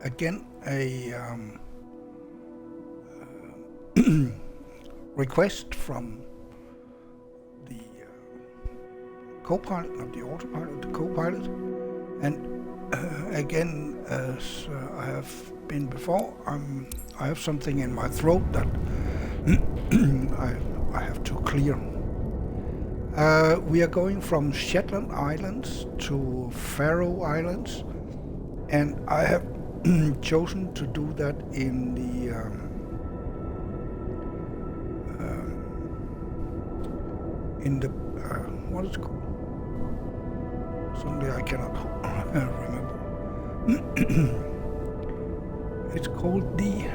again a request from the Copilot, not the autopilot, the Copilot. And again, as I have been before, I have something in my throat that I have to clear. We are going from Shetland Islands to Faroe Islands, and I have chosen to do that in the what is it called? Suddenly I cannot remember. It's called the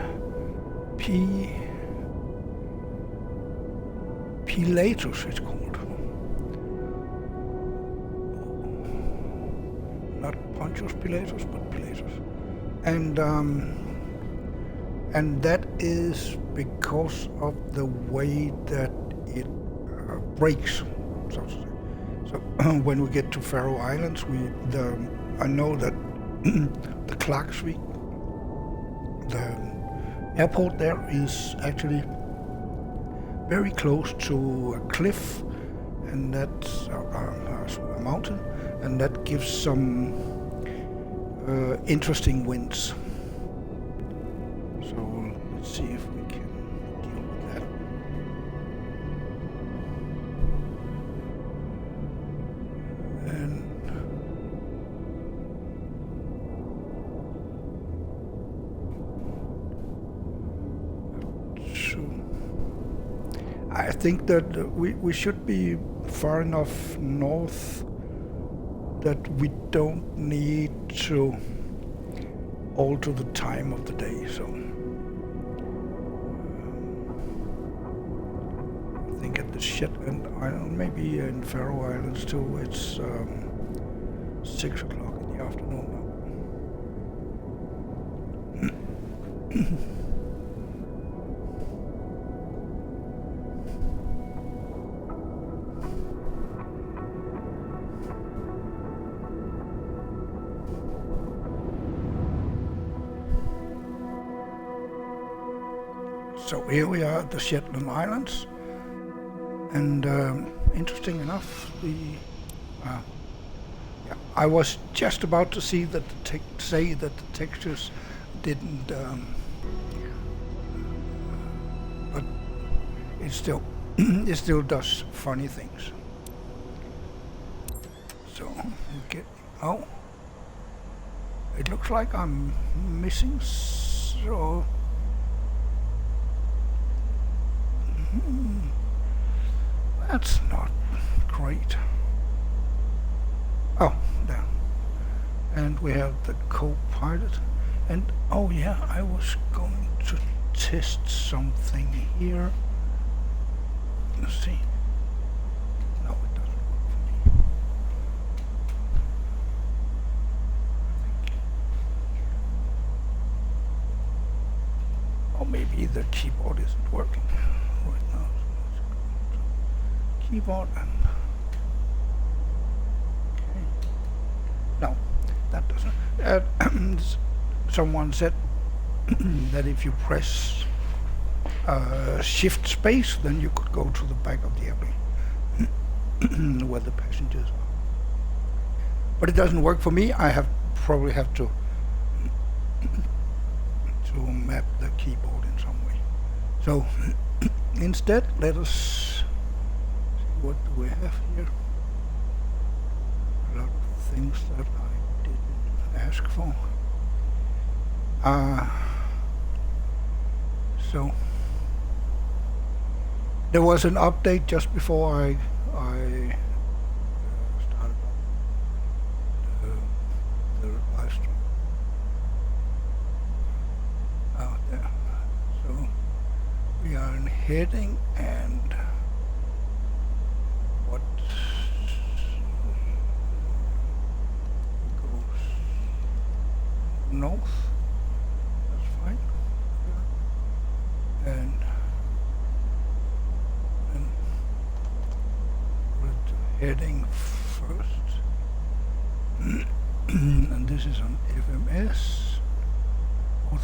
Pilatus, it's called. Not Pontius Pilatus, but Pilatus. And that is because of the way that it breaks, so to say. So when we get to Faroe Islands, I know that the Klaksvik, the airport there, is actually very close to a cliff, and that's a mountain, and that gives some interesting winds. So let's see if we can deal with that. And so I think that we should be far enough north that we don't need to alter the time of the day. So I think at the Shetland Island, maybe in Faroe Islands too, it's 6 o'clock in the afternoon now. So here we are at the Shetland Islands, and interesting enough, I was just about to see that say that the textures didn't, but it still does funny things. So we get it looks like I'm missing so. That's not great. Oh, there. And we have the Copilot. And oh yeah, I was going to test something here. Let's see. No, it doesn't work for me. Or maybe the keyboard isn't working right now. Keyboard and okay. No, that doesn't. Someone said that if you press shift space, then you could go to the back of the airplane where the passengers are. But it doesn't work for me. I probably have to map the keyboard in some way. So instead, let us see, what do we have here? A lot of things that I didn't ask for. So there was an update just before I started the live stream. Out there. So we are in heading, and what goes north. That's fine. Yeah. And heading first. And this is on FMS.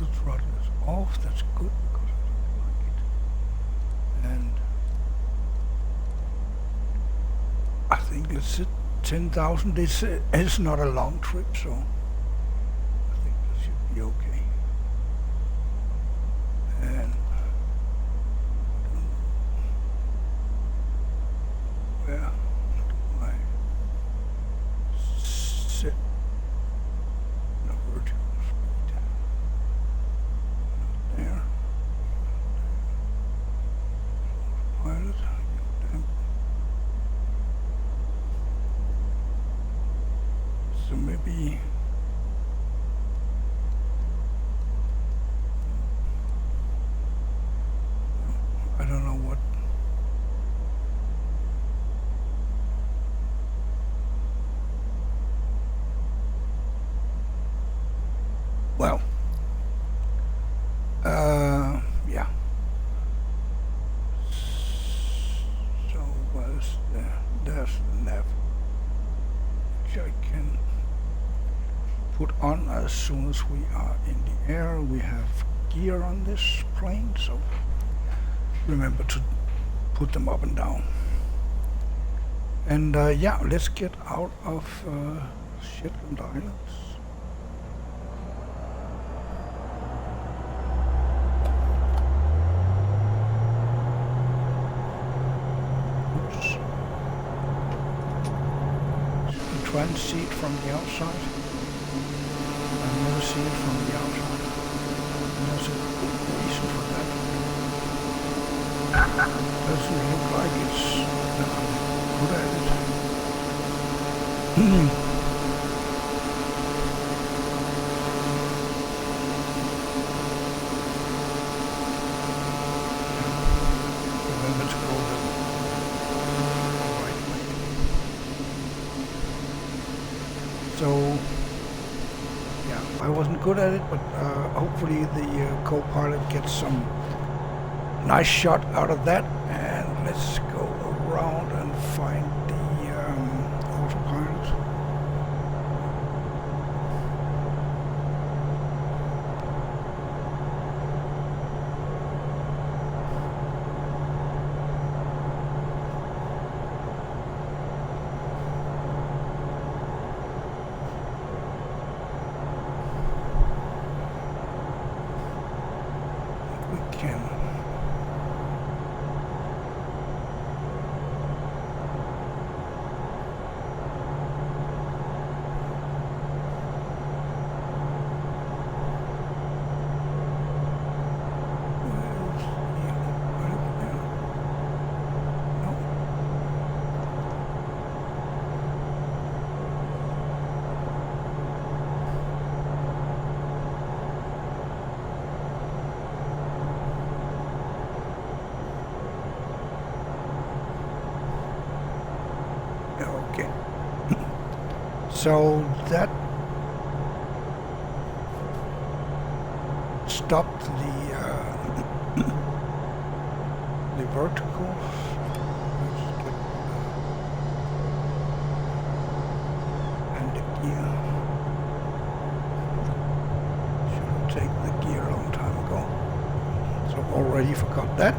the throttle is off. That's good because I don't like it. And I think let's hit 10,000. This is not a long trip, so I think that should be okay. And where do I set the vertical speed? Not there. Pilot. So maybe I don't know what. Well, yeah. So where's there's the nav, which I can put on as soon as we are in the air. We have gear on this plane, so remember to put them up and down. And yeah, let's get out of Shetland Islands. Try and see it from the outside. I've never seen it from the outside. And there's a good reason for that. Doesn't look like it's that I'm good at it. Remember to go the right way. So, yeah, I wasn't good at it, but hopefully the Copilot gets some nice shot out of that. And let's go around and find the autopilot. Okay. So that stopped the vertical. And the gear. Should have taken the gear a long time ago. So already forgot that.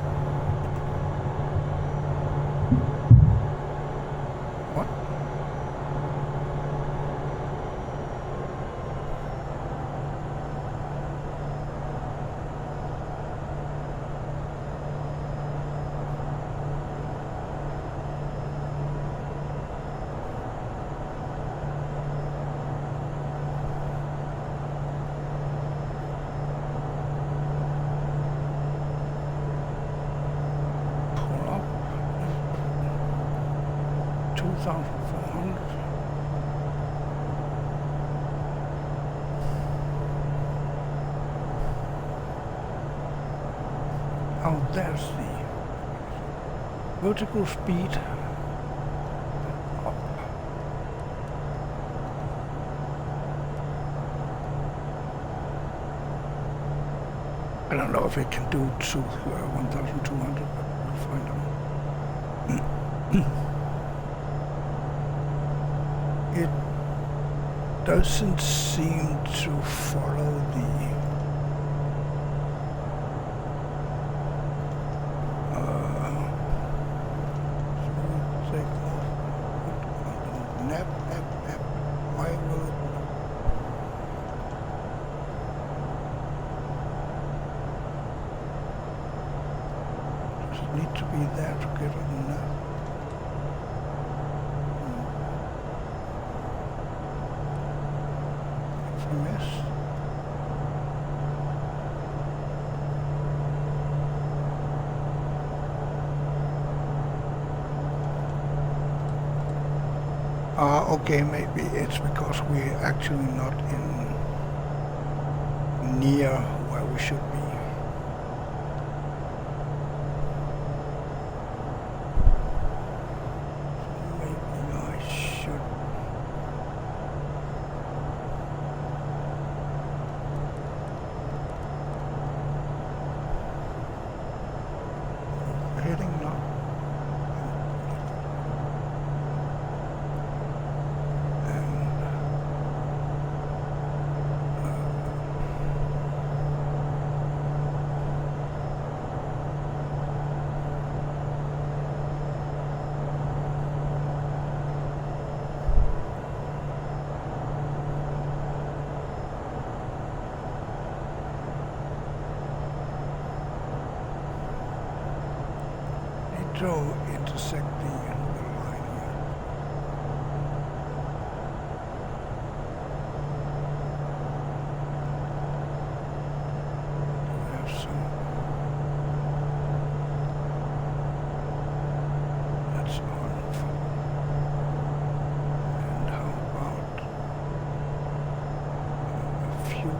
Oh, there's the vertical speed up. I don't know if it can do to 1,200, but we'll find out. It doesn't seem to follow the need to be there to get on that. Miss. Okay, maybe it's because we're actually not in near where we should be. Intersect the line here. We have some. That's on. And how about a few?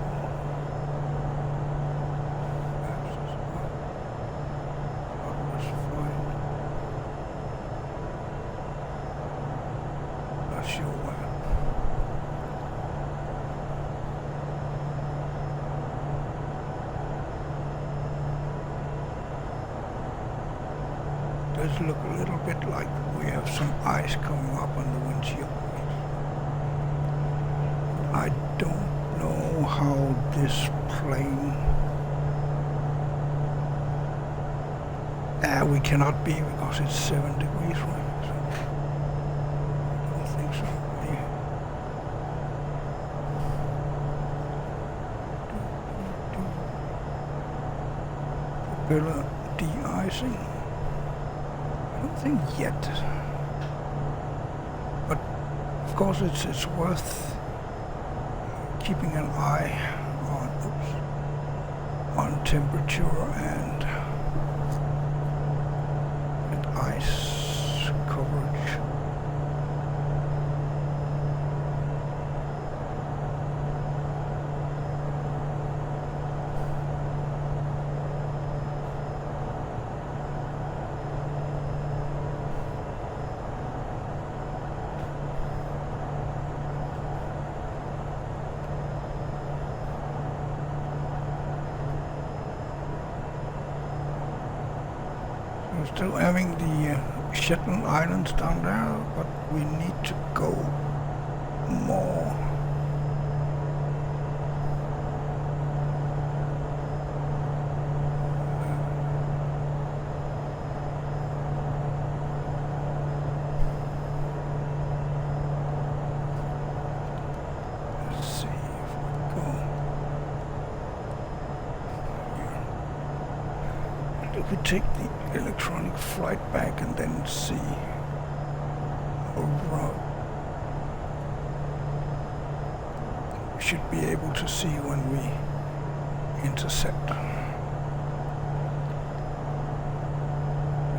Does look a little bit like we have some ice coming up on the windshield. I don't know how this plane... we cannot be because it's 7 degrees, right? So I don't think so. Yeah. Propeller de-icing. I don't think yet, but of course it's worth keeping an eye on temperature and ice coverage. We're still having the Shetland Islands down there, but we need to go more. Let's see if we go here. And if we take the electronic flight back and then see our route. We should be able to see when we intersect.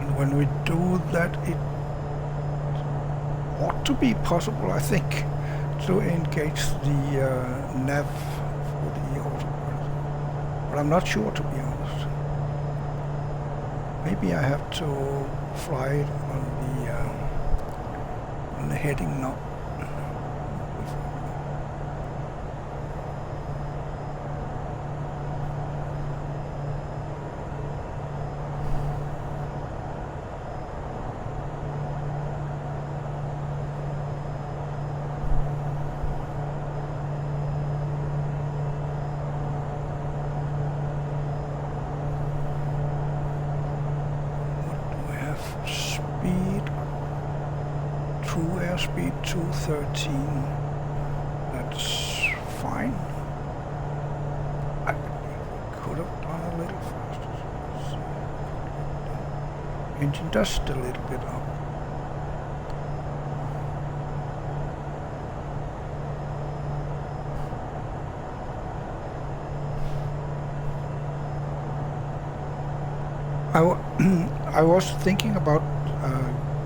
And when we do that, it ought to be possible, I think, to engage the nav for the autopilot. But I'm not sure, to be honest. Maybe I have to fly it on the heading knob. Speed 213. That's fine. I could have done a little faster. Engine just a little bit up. I was thinking about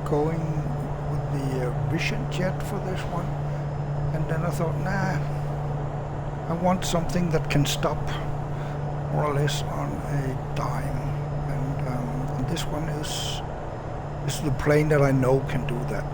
going with the Vision Jet for this one, and then I thought, nah, I want something that can stop more or less on a dime, and this one is the plane that I know can do that.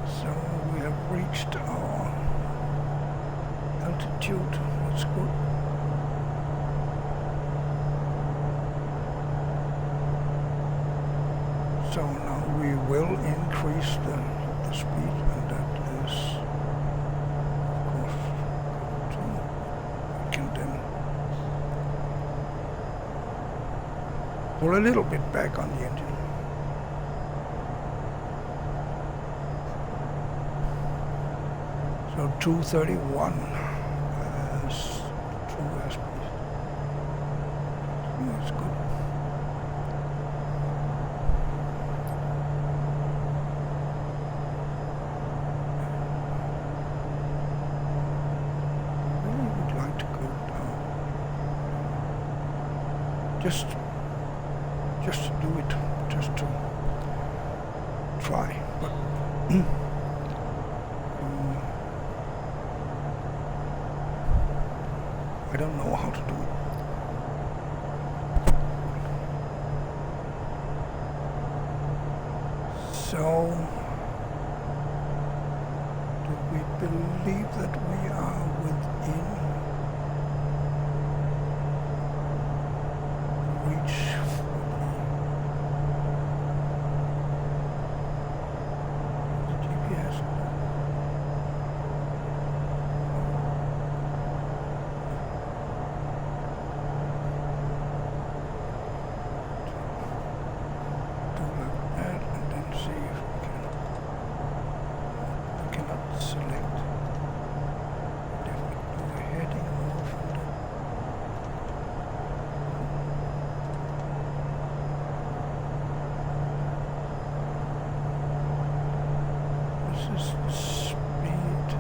So we have reached our altitude. That's good. So now we will increase the speed, and that is, of course, we can then pull a little bit back on the engine. So 231 as true airspeed. That's good. Just to do it, just to try, but I don't know how to do it. So, do we believe that we are within reach for the GPS? Do like that and then see if we can. We cannot select. Definitely do a heading off and then. This is the speed.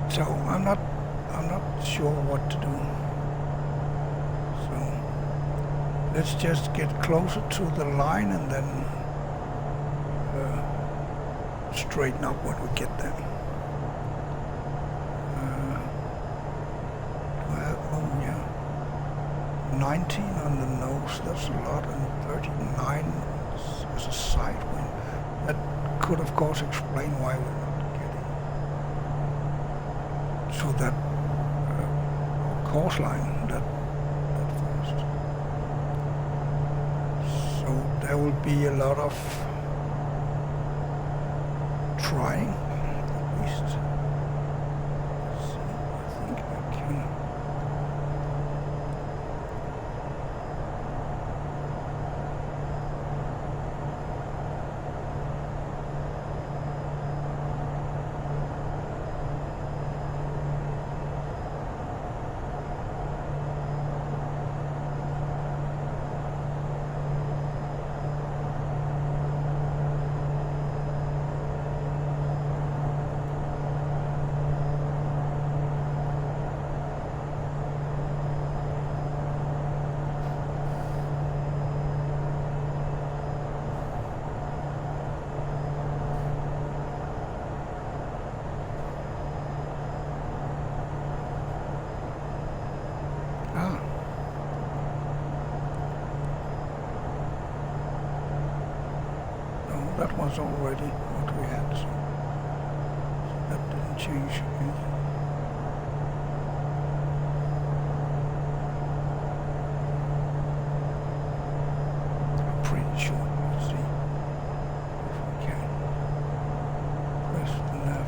So I'm not sure what to do. So let's just get closer to the line and then straighten up when we get there. Oh yeah, 19 on the nose, that's a lot, and 39 as a side wind. That could of course explain why we're not to that course line that fast. So there will be a lot of trying, at least. So I think I can. that was already what we had, so that didn't change anything. I'm pretty sure. Let's see if we can press the nav.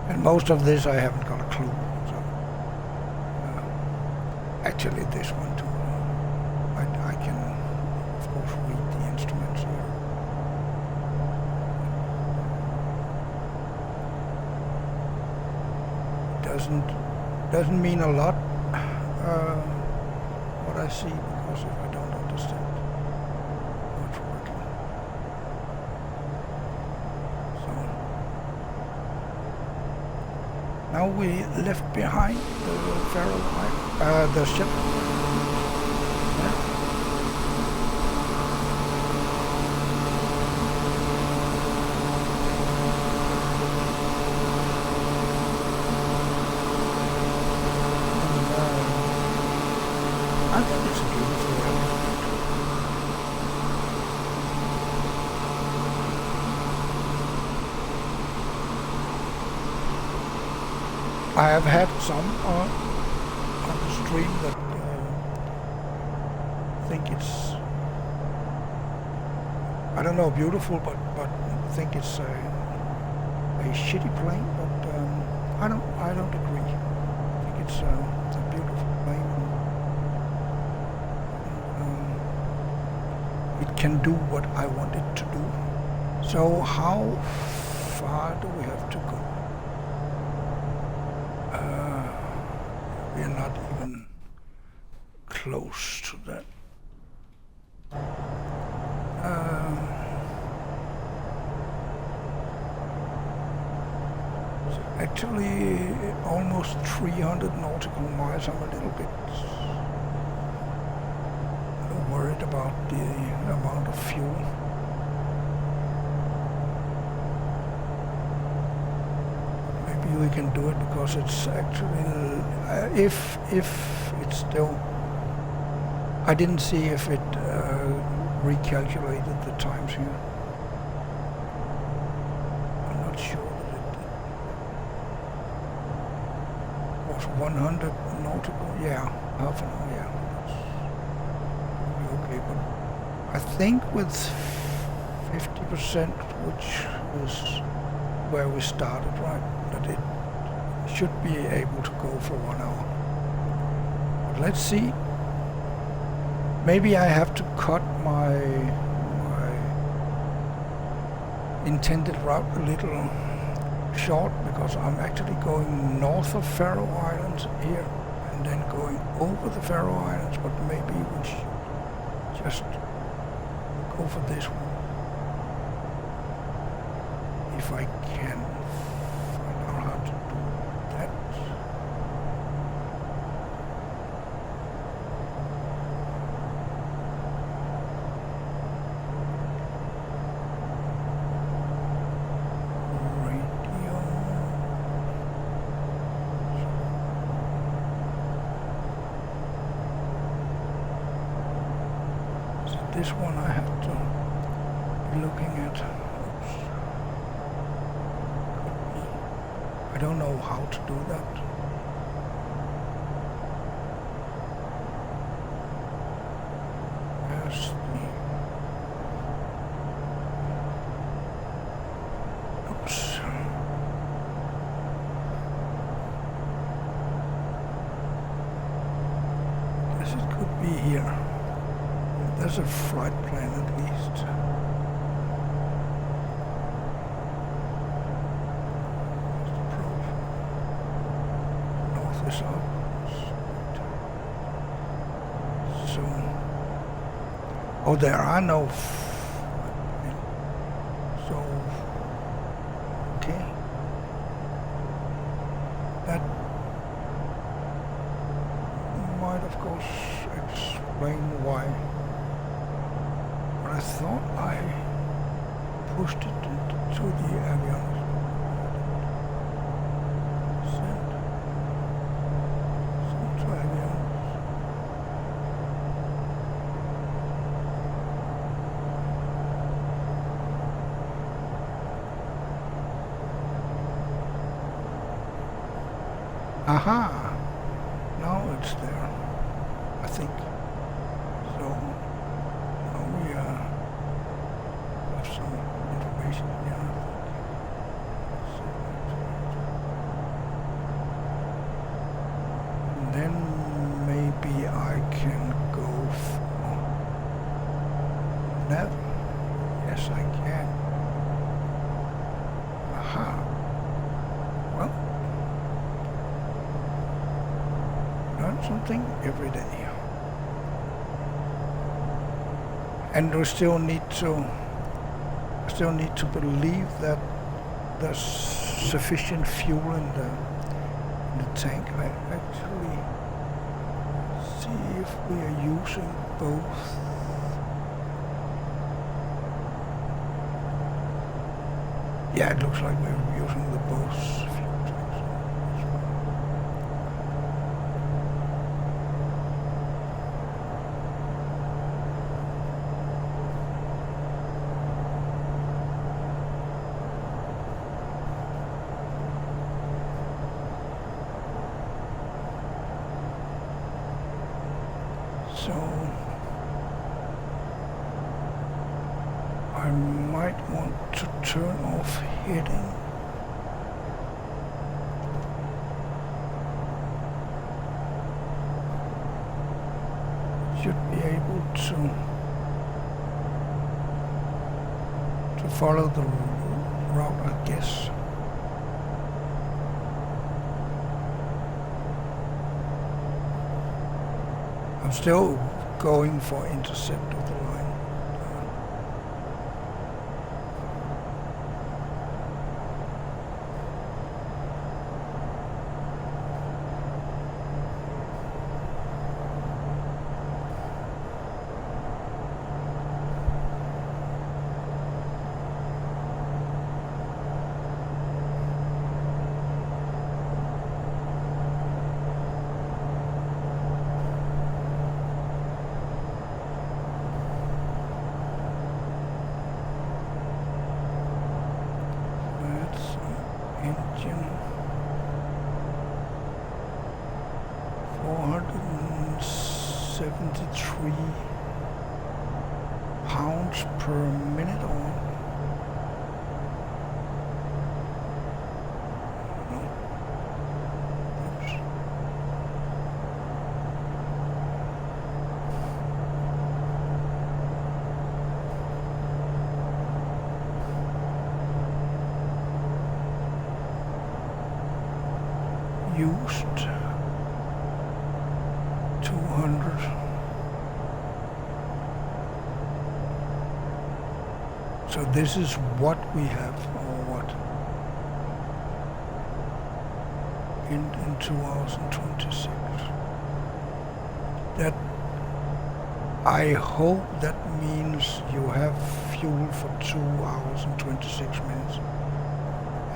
And most of this I haven't got a clue. So actually, this one too. I can, of course, read the instruments here. Doesn't mean a lot what I see, because if I don't understand what's working. So now we left behind the Faroe Islands, the Shetland. I think it's a beautiful area. I have had some on the stream that think it's, I don't know, beautiful, but think it's a shitty plane. But I don't agree. I think it's a beautiful plane. It can do what I want it to do. So how far do we have to go? We are not even close to that. So actually almost 300 nautical miles. I'm a little bit worried about the amount of fuel. Maybe we can do it, because it's actually if it's still, I didn't see if it recalculated the times here. I'm not sure that it was 100 nautical. Yeah, half an hour. Yeah. Okay, but I think with 50%, which is where we started, right, that it should be able to go for 1 hour. But let's see. Maybe I have to cut my intended route a little short, because I'm actually going north of Faroe Islands here and then going over the Faroe Islands, but maybe we should just go for this one, if I can find out how to do that. Radio. This one I have to be looking at. Oops. I don't know how to do that. There's the... Oops. Guess it could be here. There's a flight plan at least. North is up. So, oh, there are no. So, okay. That might of course explain why. But I thought I pushed it to the avionics. Send to avionics. Aha! Now it's there, I think. So now we have some information here, I think. And then maybe I can go for nav. Yes, I can. Aha. Well, learn something every day. And we still need to believe that there's sufficient fuel in the tank. I actually see if we are using both. Yeah, it looks like we're using the both fuel tanks. So I might want to turn off heading. Should be able to follow the route, I guess. I'm still going for intercept of the line. Engine 473 pounds per minute, or no. Oops. Used 200. So this is what we have, or what? In 2026. That, I hope that means you have fuel for 2 hours and 26 minutes.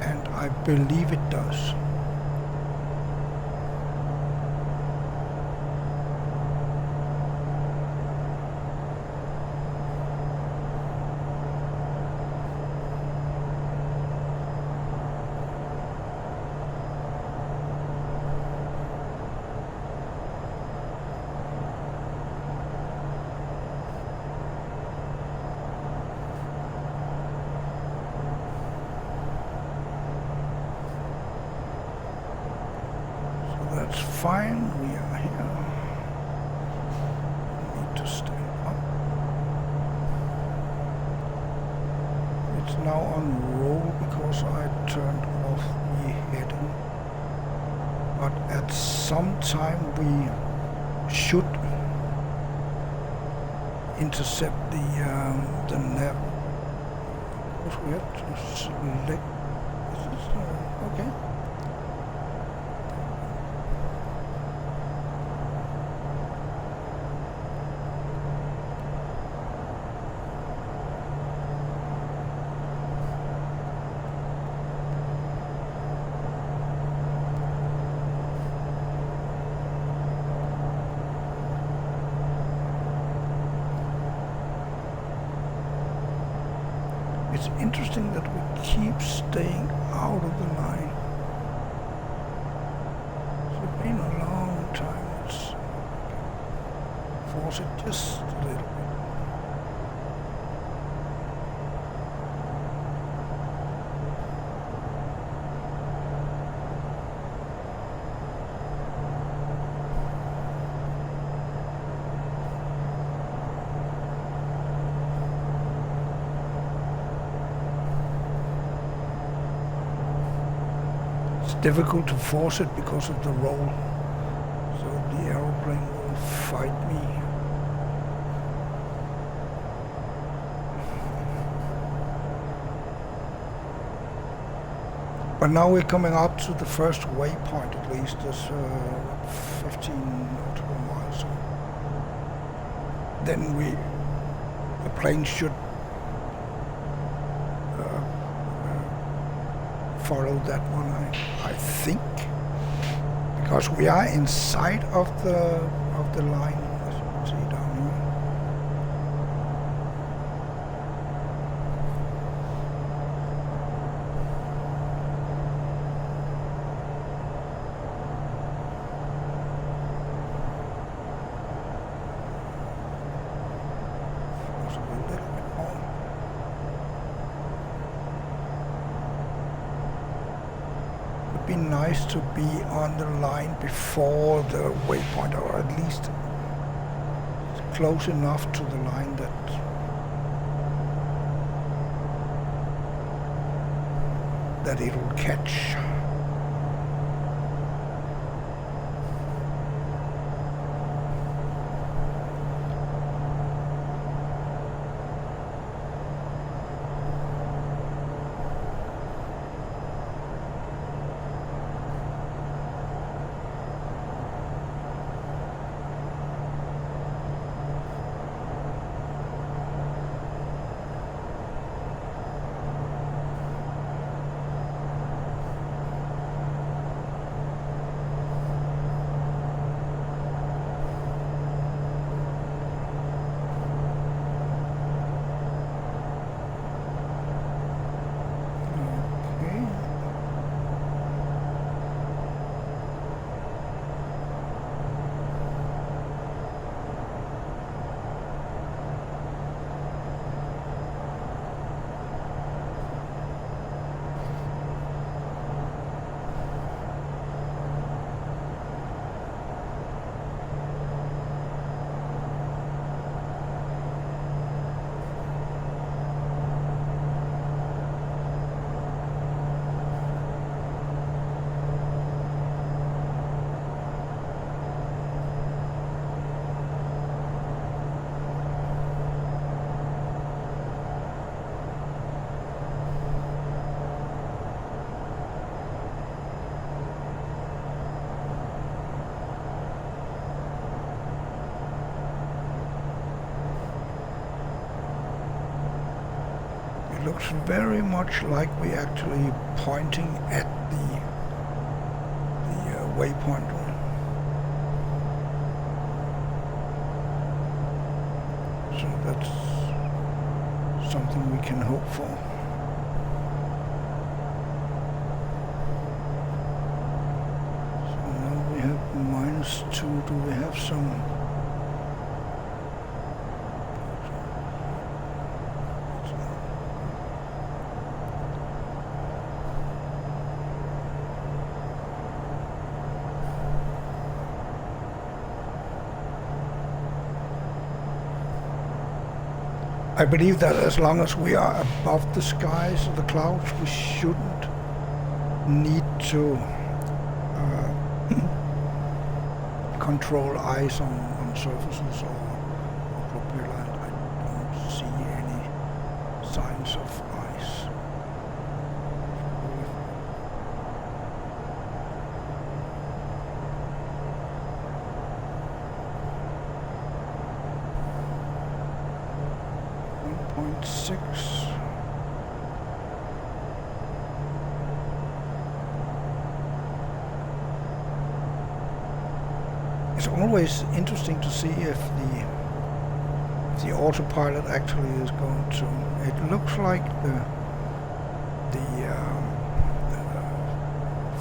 And I believe it does. That's fine, we are here. Need to stay up. It's now on roll because I turned off the heading. But at some time we should intercept the nav. Of course we have to select. This is okay. it's interesting that we keep staying out of the line. It's been a long time. Let's force it just a little bit. Difficult to force it because of the roll, so the aeroplane will fight me. But now we're coming up to the first waypoint, at least there's 15 nautical miles. So then the plane should follow that one, I think, because we are inside of the line, as you can see down here. Force it a little bit more. Be nice to be on the line before the waypoint, or at least close enough to the line that it will catch. Looks very much like we're actually pointing at the waypoint. So that's something we can hope for. So now we have -2. Do we have some? I believe that as long as we are above the skies or the clouds, we shouldn't need to control ice on surfaces or propellant. I don't see any signs of ice. It's always interesting to see if the autopilot actually is going to. It looks like the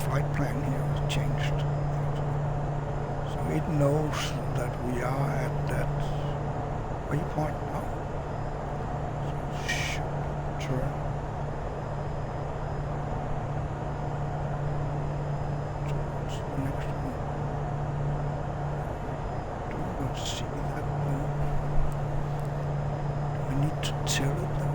flight plan here has changed, so it knows that we are at that waypoint now. So it should turn towards the next one. Do not see that one. Do I need to tell it that?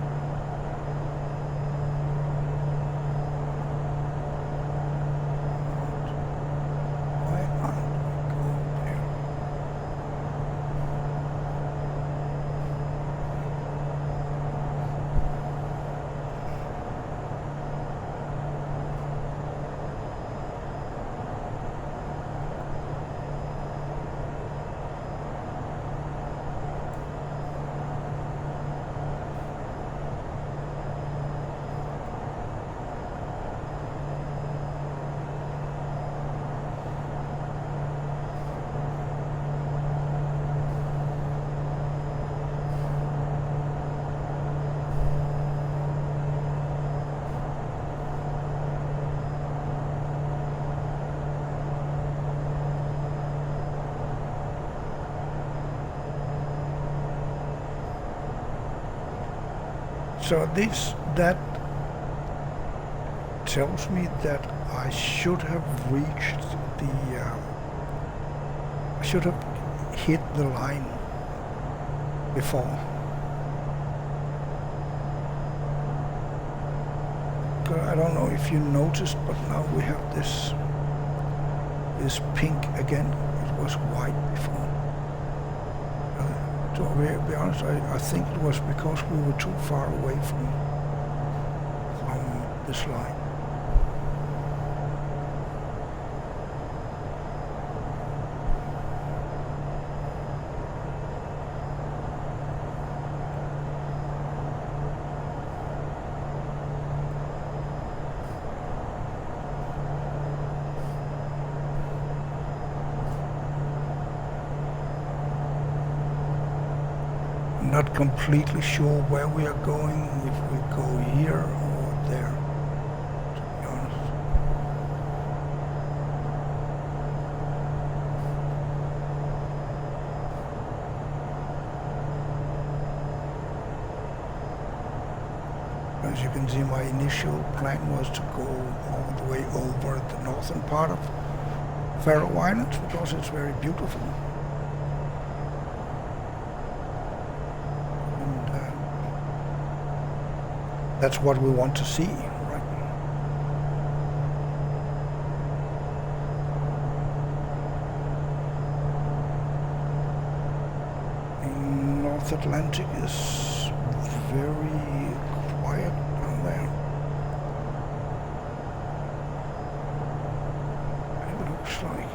So that tells me that I should have reached I should have hit the line before. I don't know if you noticed, but now we have this pink again. It was white before. To be honest, I think it was because we were too far away from this line. Not completely sure where we are going, if we go here or there, to be honest. As you can see, my initial plan was to go all the way over the northern part of Faroe Islands because it's very beautiful. That's what we want to see, right? In North Atlantic is very quiet down there. It looks like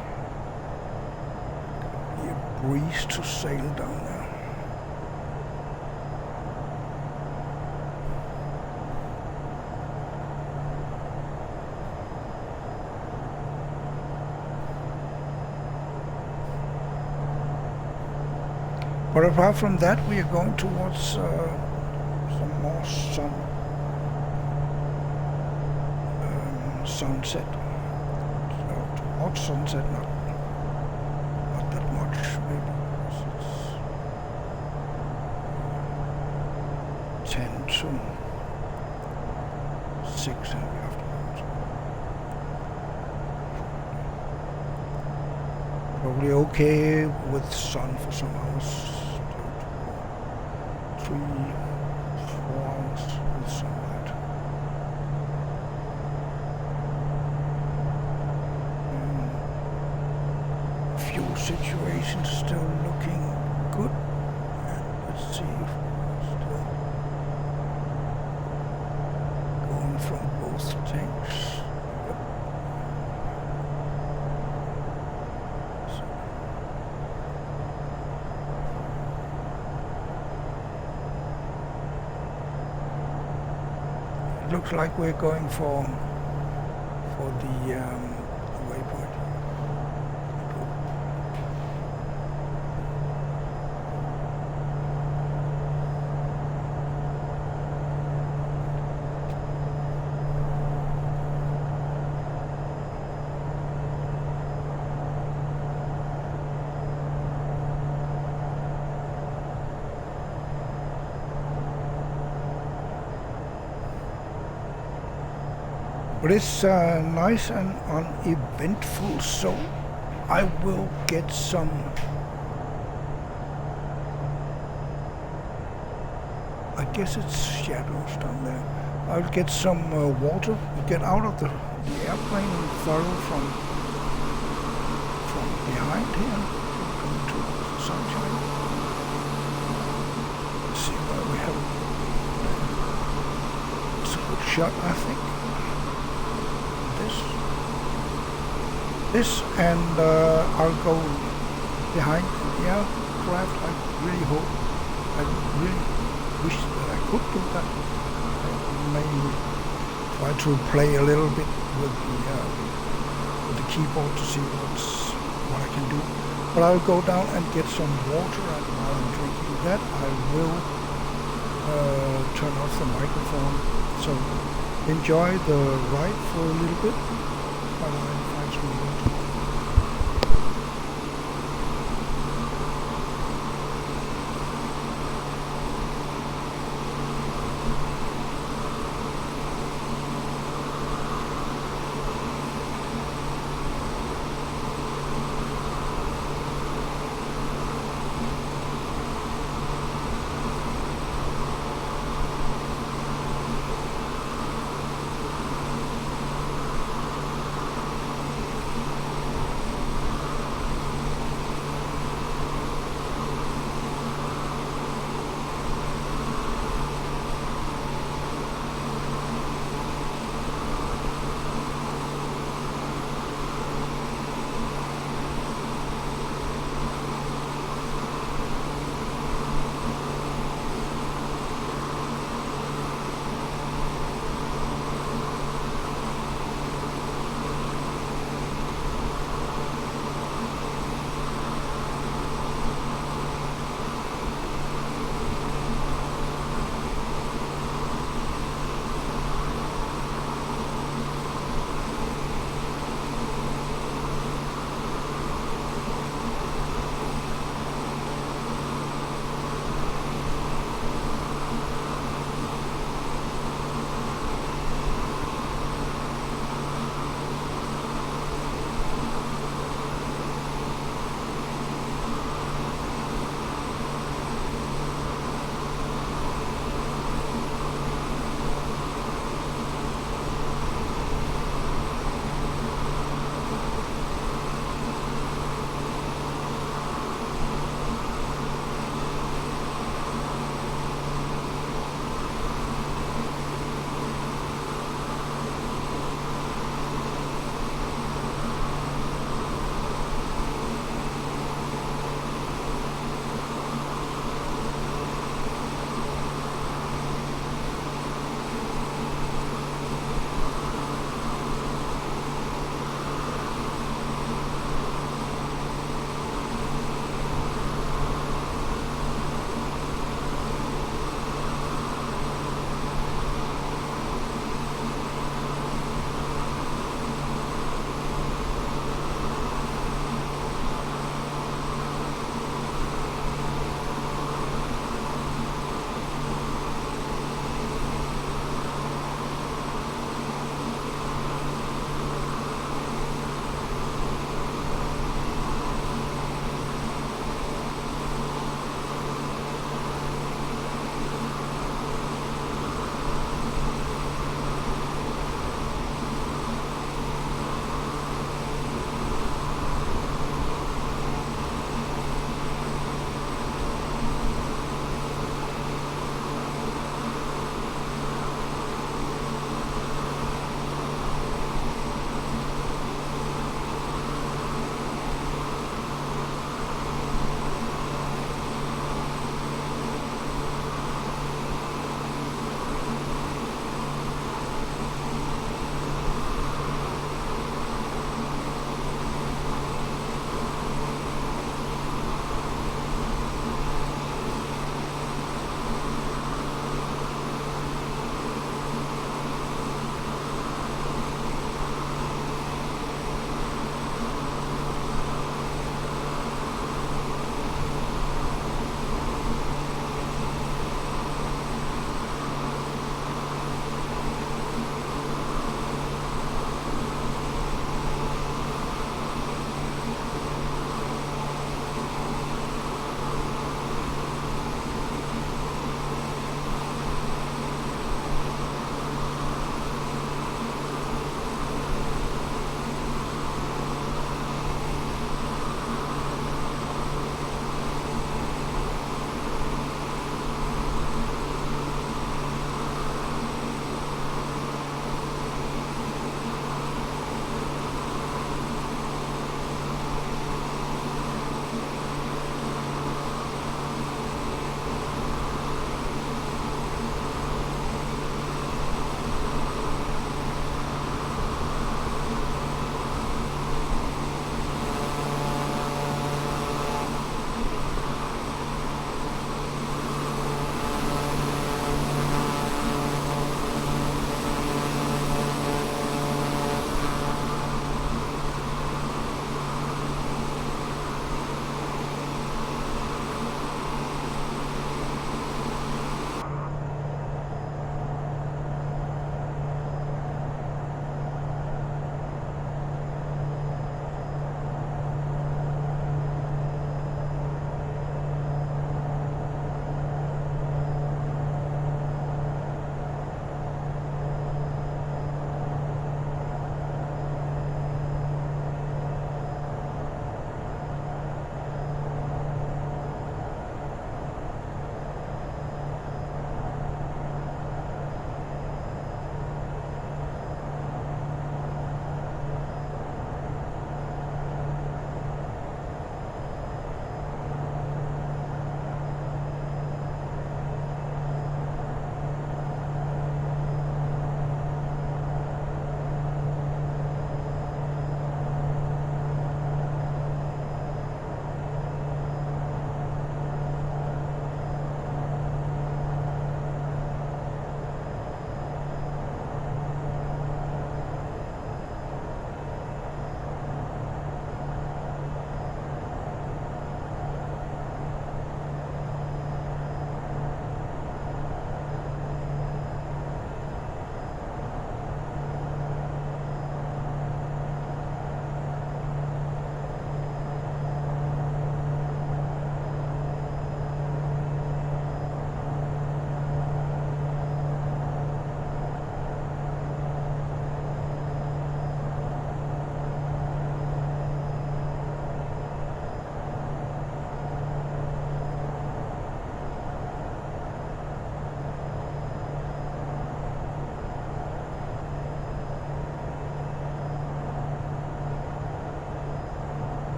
a breeze to sail down there. But apart from that, we are going towards some more sunset. So towards sunset, not that much, maybe. It's 10 to 6 in the afternoon. Probably okay with sun for some hours. 3-4 hours with sunlight. Fuel situation still looking good. Let's see if we're still going from both tanks. Looks like we're going for the waypoint. But it's nice and uneventful, so I will get some I guess it's shadows down there. I'll get some water, get out of the airplane and follow from behind here, come to the sunshine. Let's see where we have. It's a good shot, I think. This, and I'll go behind the aircraft. I really hope, I really wish that I could do that. I may try to play a little bit with the keyboard to see what I can do. But I'll go down and get some water, and while I'm drinking that, I will turn off the microphone. So enjoy the ride for a little bit while I find some water.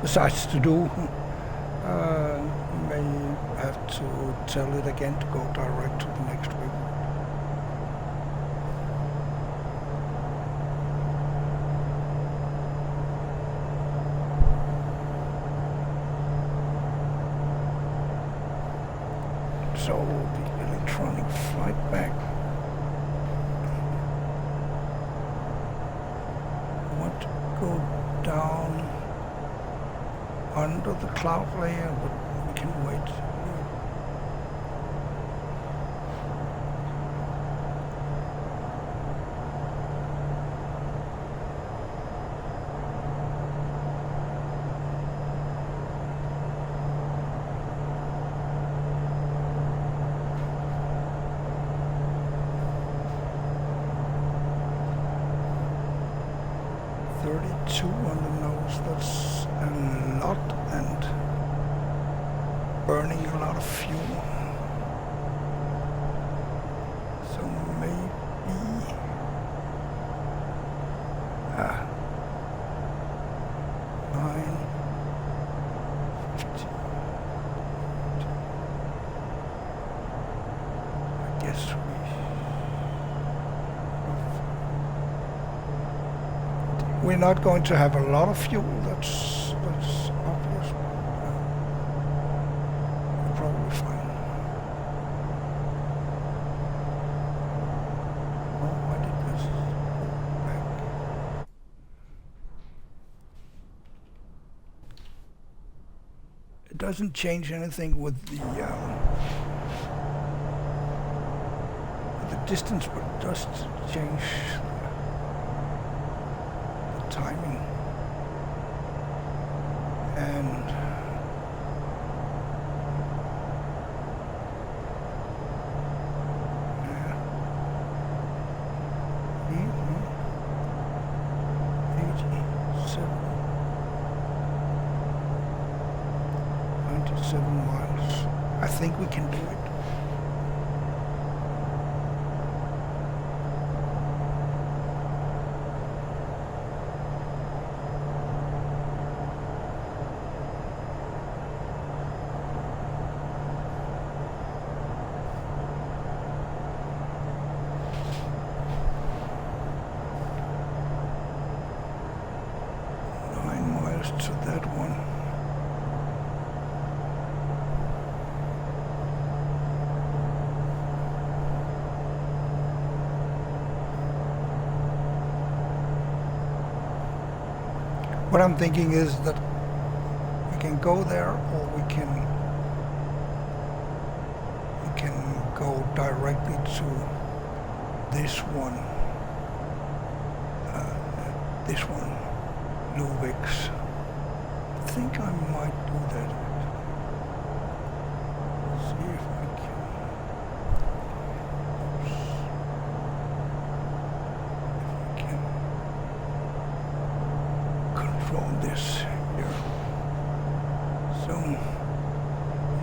decides to do, may have to tell it again to go direct to the next waypoint. So the electronic flight back. I want to go down under the cloud layer, but we can wait. On the nose, that's a lot, and burning a lot of fuel. So maybe 9, 15. I guess we're not going to have a lot of fuel, that's obvious. We're probably fine. Oh, I did this. Back. It doesn't change anything with the distance, but it does change timing. And yeah. 87, 97 miles. I think we can do it. To that one. What I'm thinking is that we can go there, or we can go directly to this one. This one, Luvix. I think I might do that. See if I can. Oops. If I can control this here. So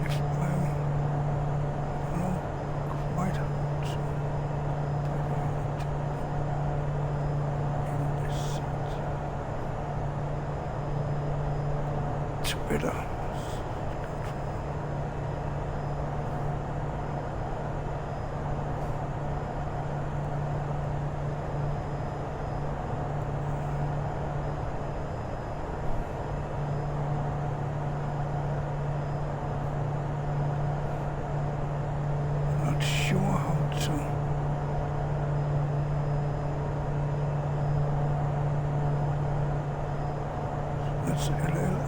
if I'm not quite in this seat. It's better. Not sure how to. That's LL.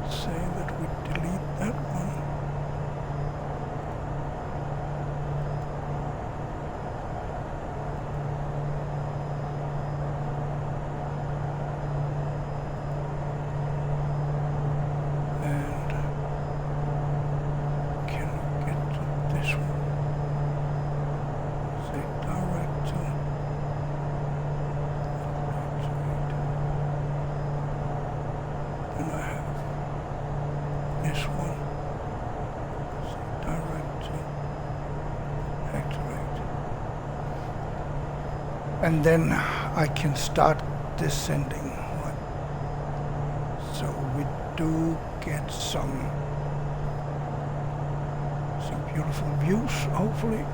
Say that we delete that one. And can we get to this one? Say direct to. Then I have and then I can start descending. Right? So we do get some beautiful views, hopefully.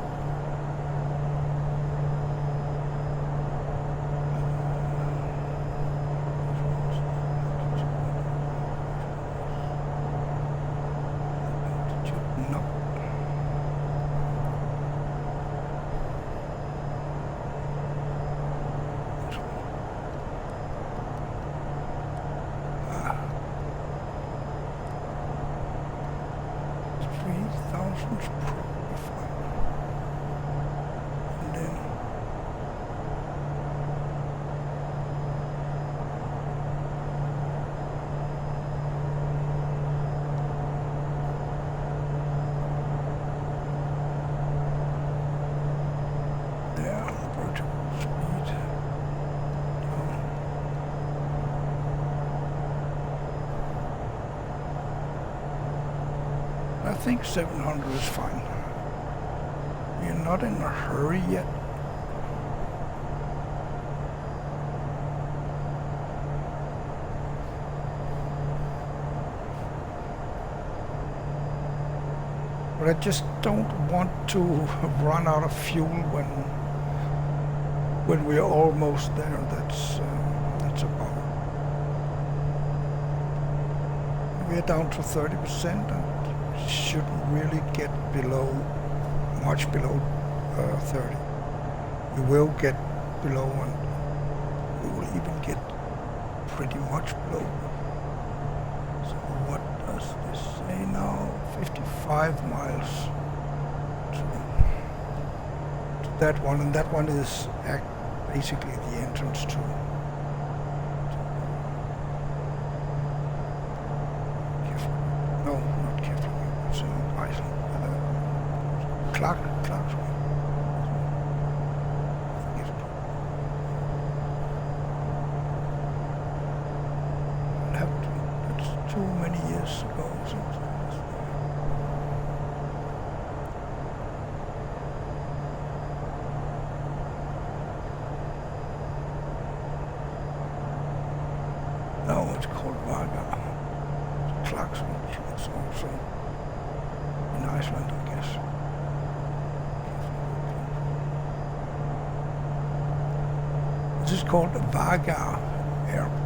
I think 700 is fine. We're not in a hurry yet. But I just don't want to run out of fuel when we're almost there. That's about. We're down to 30%. And shouldn't really get much below 30. We will get below, and we will even get pretty much below. So what does this say now? 55 miles to that one, and that one is basically the entrance to Clark. That's too many years ago. No, it's called Vaga. Clark's, which is also in Iceland, I guess. This is called Vaga Airport.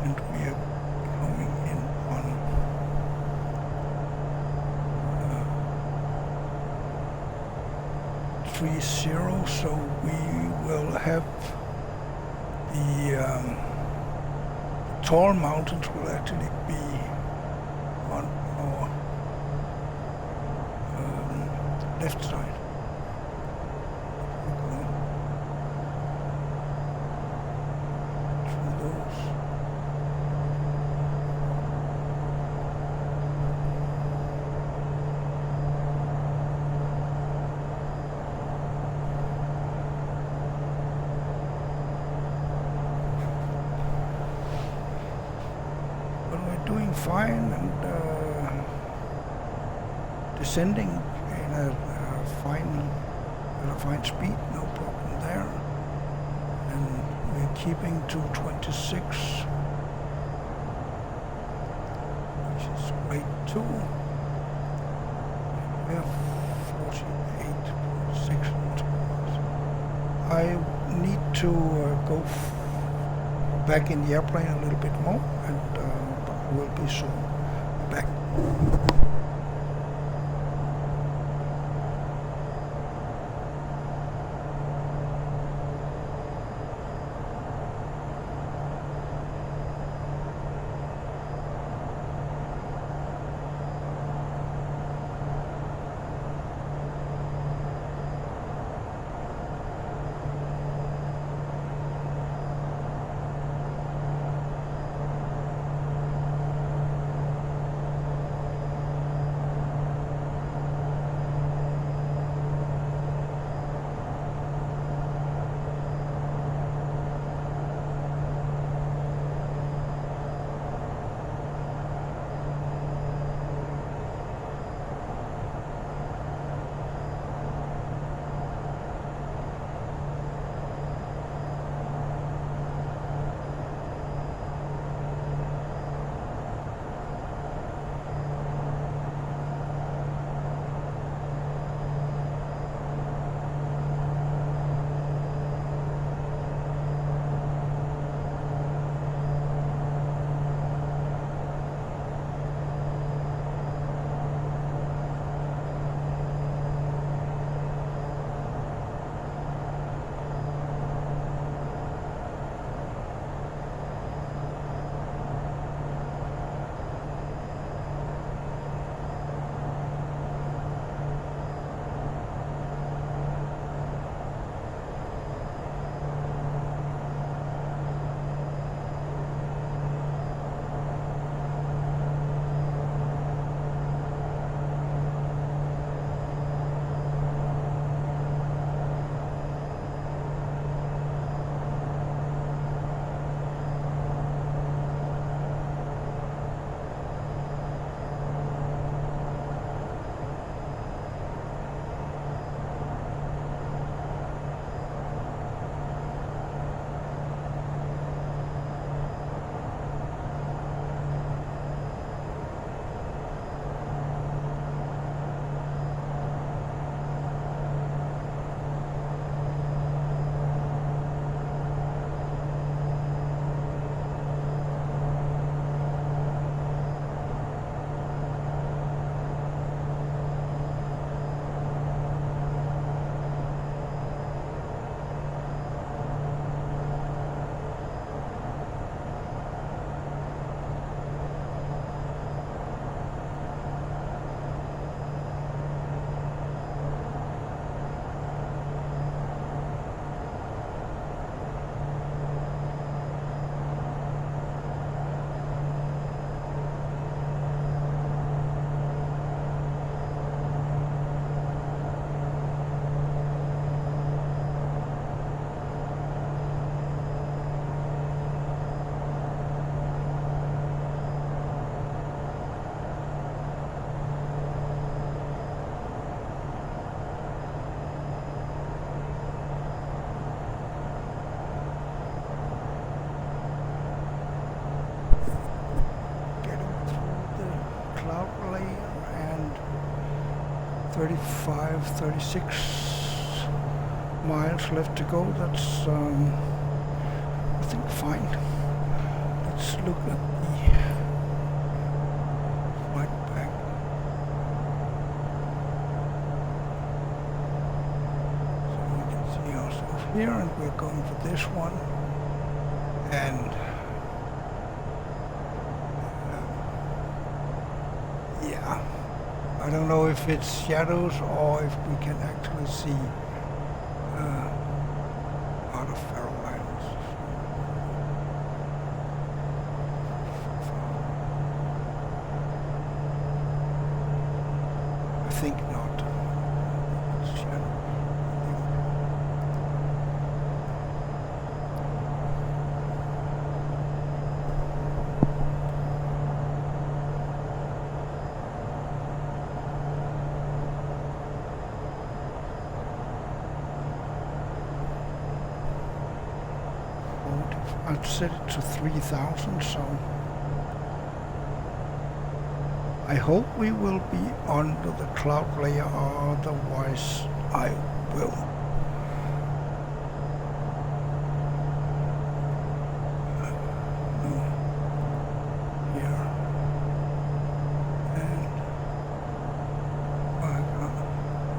And we are coming in on 30, so we will have the tall mountains will actually be on our left side. Fine, and descending in a fine speed, no problem there. And we're keeping to 26, which is great too. We have 48.6. I need to go back in the airplane a little bit more, and will be soon back. 35, 36 miles left to go. That's, I think, fine. Let's look at the flight back. So we can see ourselves here, and we're going for this one. And yeah, I don't know if it's shadows or if we can actually see out of Faroe Islands. I think not. It's shadow. I've set it to 3,000, so I hope we will be under the cloud layer, otherwise I will. Here and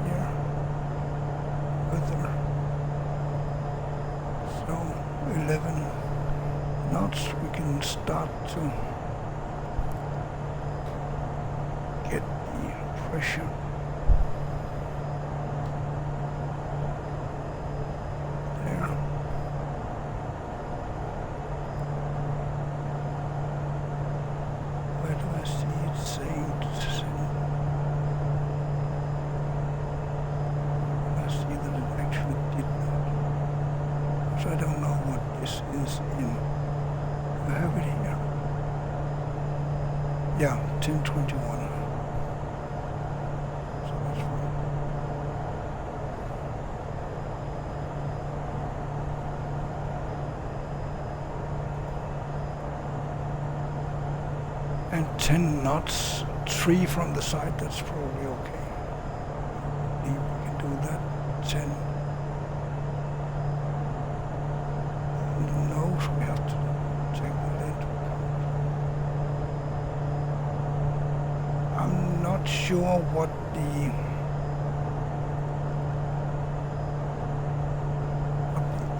here, weather. So 11 knots, we can start to get the pressure. There. Where do I see it saying? I see that it actually did not. So I don't know what this is in. I have it here. Yeah, 1021. So that's fine. And 10 knots, 3 from the side, that's probably okay. We can do that. 10. No, so we have to take that into account. I'm not sure what the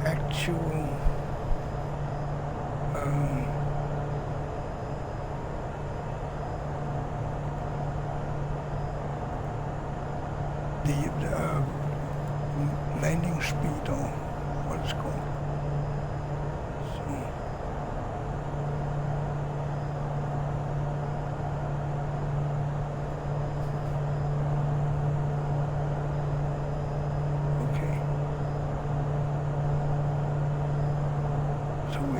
actual landing speed or what it's called.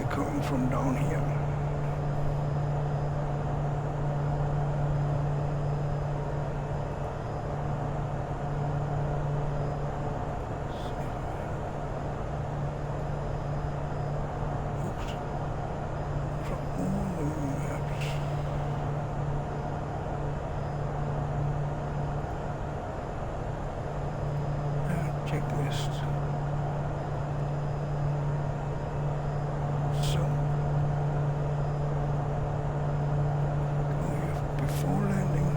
Coming from down here. Oops. From all the maps. Checklist. Before landing.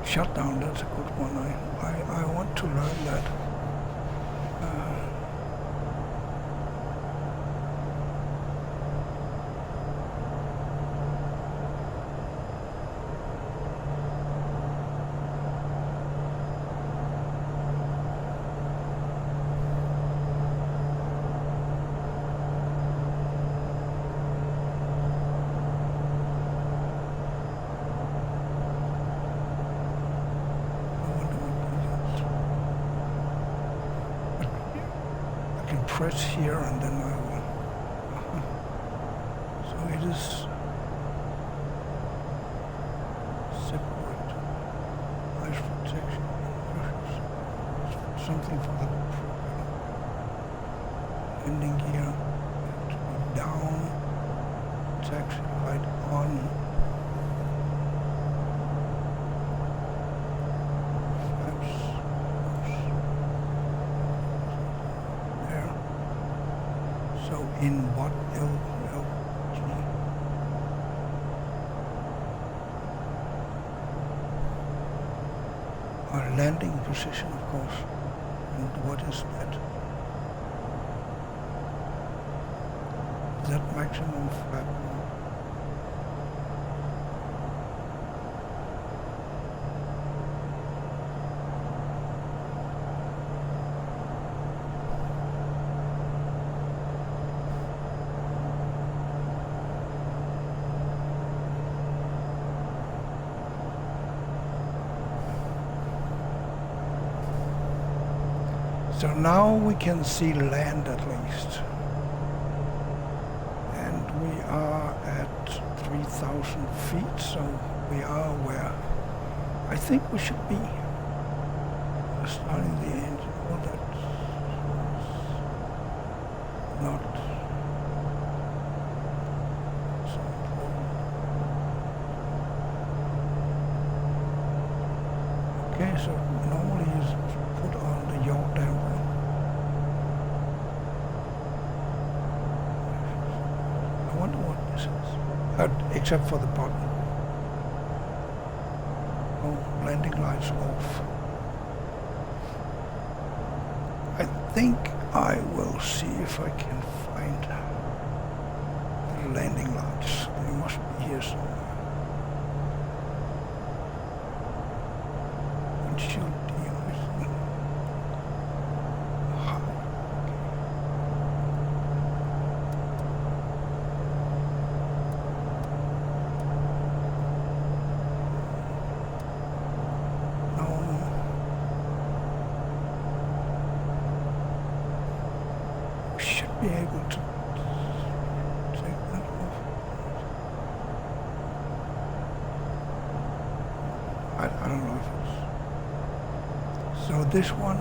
Shutdown, that's a good one. I want to learn that. Press here and then I will. So it is separate ice protection. Something for the landing gear. To be down. Taxi light on. Flaps. There. So in what our landing position, of course. And what is that? That maximum flap. So now we can see land at least. And we are at 3,000 feet, so we are where I think we should be. Starting the engine. Well, that's not so important. Okay, so normally is put on the yaw damper. I wonder what this is. Except for the button. Oh, landing lights off. I think I will see if I can find the landing lights. They must be here somewhere. Windshield de-icing. Be able to take that off. I don't know if it's... So this one,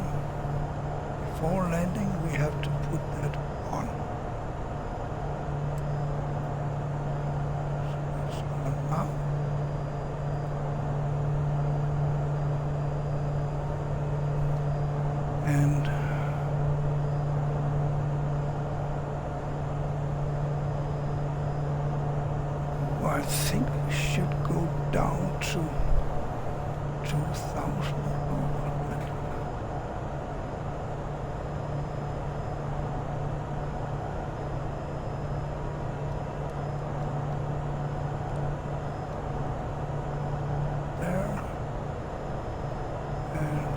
before landing, we have to put that on. So it's on now. And I think we should go down to 2,000. There. And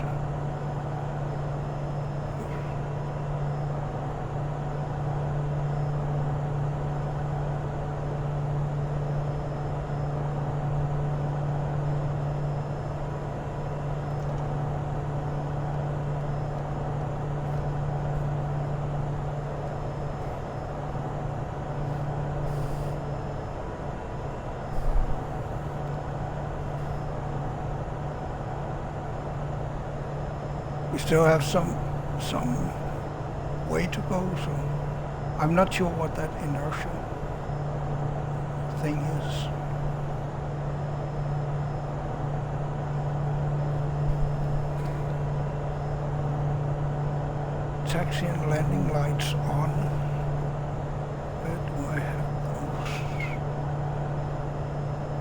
we still have some way to go, so I'm not sure what that inertia thing is. Taxi and landing lights on. Where do I have those?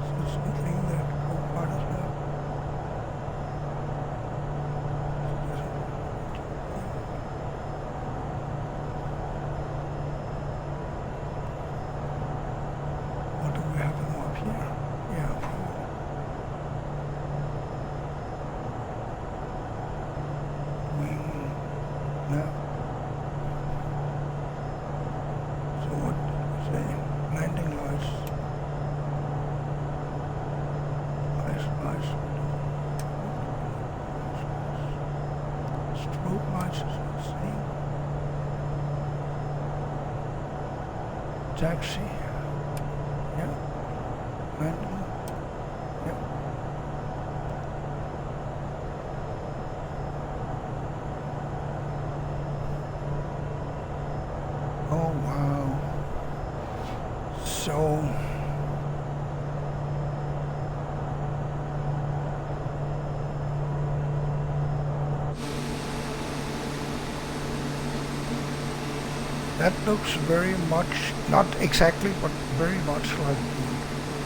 Is there something that Copilot has? What do we have them up here? Yeah, probably. Wing. No. So what did we say? Landing lights. Lights. Strobe lights is the same. Taxi. Yeah. Landing. Yep. Wow. So that looks very much, not exactly, but very much like the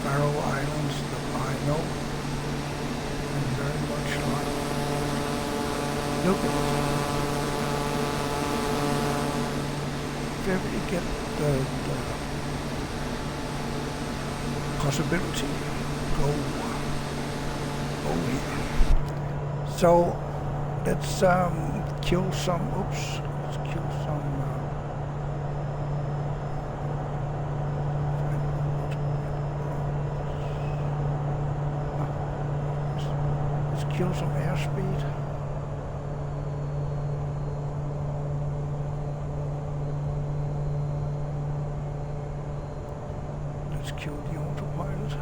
Faroe Islands that I know, and very much like, look at this. If you ever get the possibility, go here. So let's kill some, oops, let's kill some kill some airspeed. Let's kill the autopilot.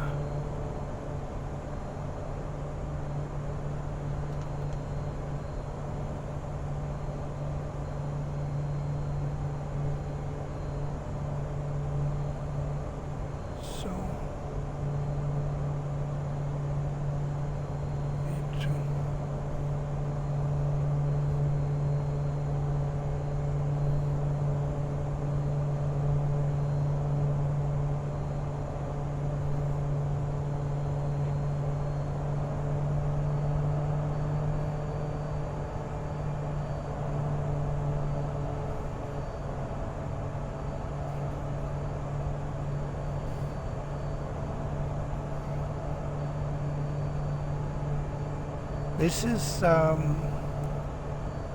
This is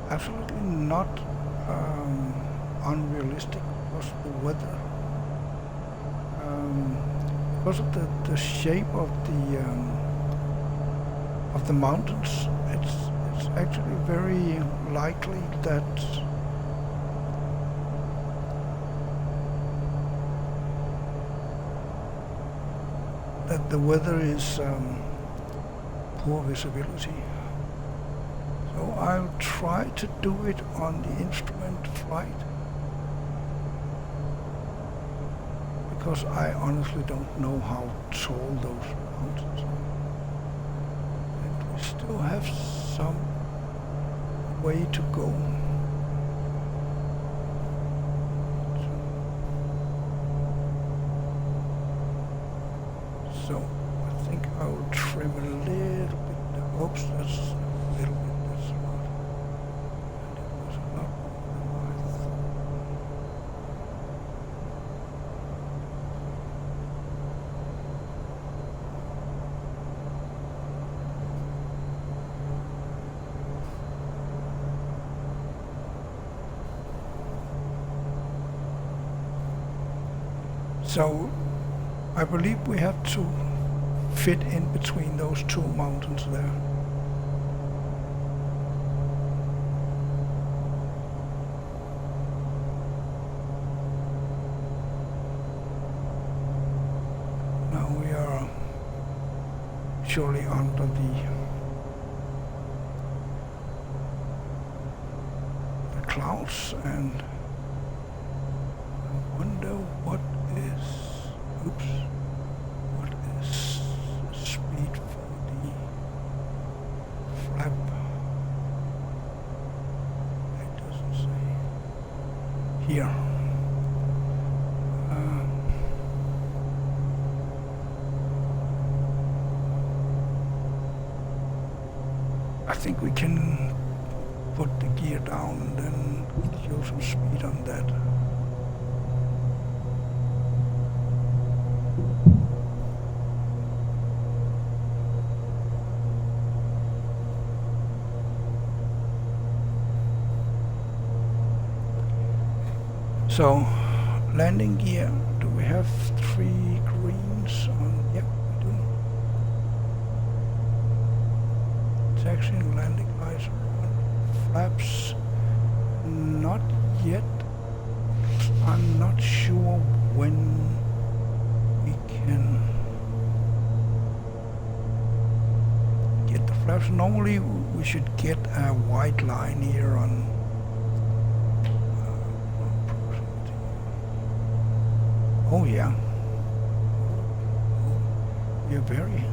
absolutely not unrealistic because of the weather. Because of the shape of the mountains, it's actually very likely that the weather is poor visibility. So I'll try to do it on the instrument flight, because I honestly don't know how tall those mountains are. And we still have some way to go. So I think I'll trim a little bit. Oops, that's a little bit. That's a lot. And it was a lot more than I thought. So I believe we have to fit in between those two mountains there. Now we are surely under the clouds, and I wonder what is, oops, what is speed for the flap. It doesn't say here. I think we can put the gear down and then show some speed on that. So, landing gear, do we have 3 greens on? Yep, we do. Taxi and landing lights on. Flaps, not yet. I'm not sure when we can get the flaps. Normally we should get a white line here on Oh yeah. We are very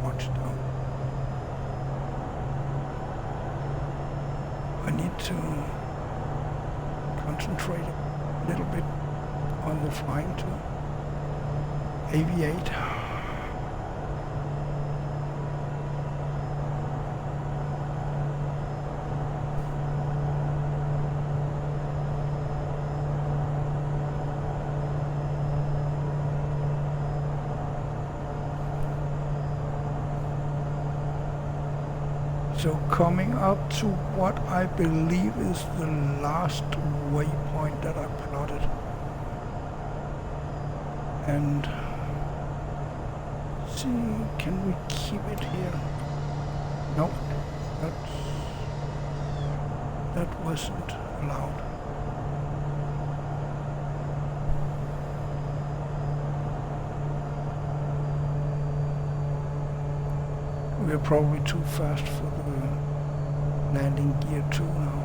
watched out. I need to concentrate a little bit on the flying to aviate. So coming up to what I believe is the last waypoint that I plotted. And see, can we keep it here? No, that wasn't allowed. We're probably too fast for the landing gear 2 now.